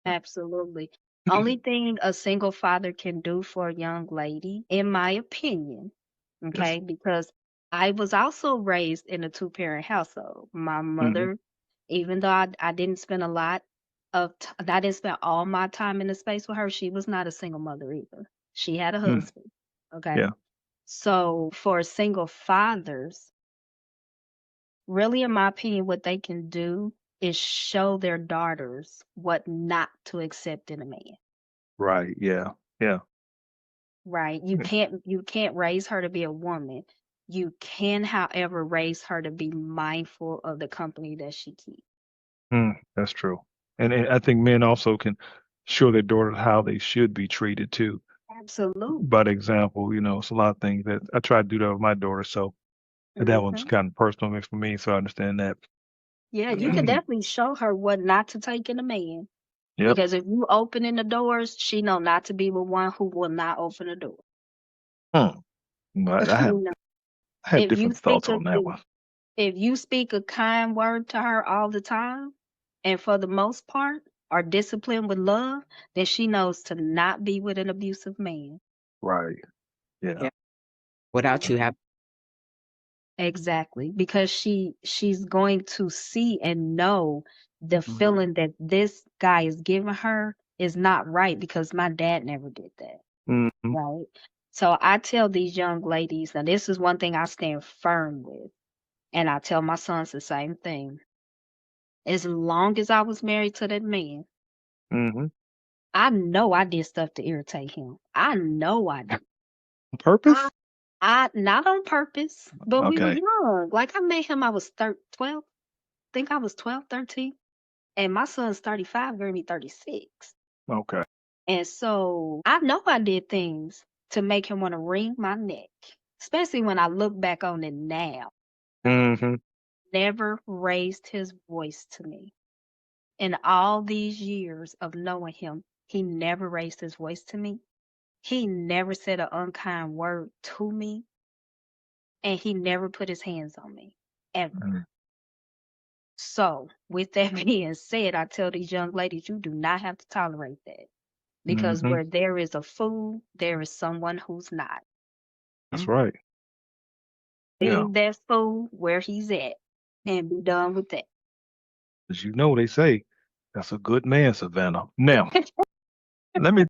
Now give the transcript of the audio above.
Absolutely. Only thing a single father can do for a young lady, in my opinion, Yes. okay, because I was also raised in a two-parent household. My Mhm. mother, even though I didn't spend a lot I didn't spend all my time in the space with her, she was not a single mother either. She had a Mm. husband, okay? Yeah. So for single fathers, really, in my opinion, what they can do is show their daughters what not to accept in a man. Right. Yeah. Yeah. Right. Mm. You can't raise her to be a woman. You can, however, raise her to be mindful of the company that she keeps. That's true. And I think men also can show their daughters how they should be treated too. Absolutely. By example, it's a lot of things that I try to do that with my daughter. So that one's Hmm. kind of personal for me. So I understand that. Yeah, you can definitely show her what not to take in a man. Yep. Because if you opening the doors, she know not to be with one who will not open the door. Hmm. But I have You know, I have if you different speak thoughts a on that one. if you speak a kind word to her all the time, and for the most part are disciplined with love, then she knows to not be with an abusive man. Right. Yeah. Yeah. Without you Mhm. having. Exactly, because she's going to see and know the Mhm. feeling that this guy is giving her is not right because my dad never did that, Mhm. right? So I tell these young ladies, now this is one thing I stand firm with, and I tell my sons the same thing. As long as I was married to that man, Mhm. I know I did stuff to irritate him. I know I did. On I purpose? I not on purpose, but we were Okay. young. Like I met him, I was 12. Think I was 12, 13. And my son's 35, gonna be 36. Okay. And so I know I did things to make him want to wring my neck, especially when I look back on it now. Mhm. Never raised his voice to me. In all these years of knowing him, he never raised his voice to me. He never said an unkind word to me, and he never put his hands on me, ever. Mm. So, with that being said, I tell these young ladies, you do not have to tolerate that because Mhm. where there is a fool, there is someone who's not. That's right. Yeah. Leave that fool where he's at and be done with that. As you know, they say that's a good man, Savannah. Now, let me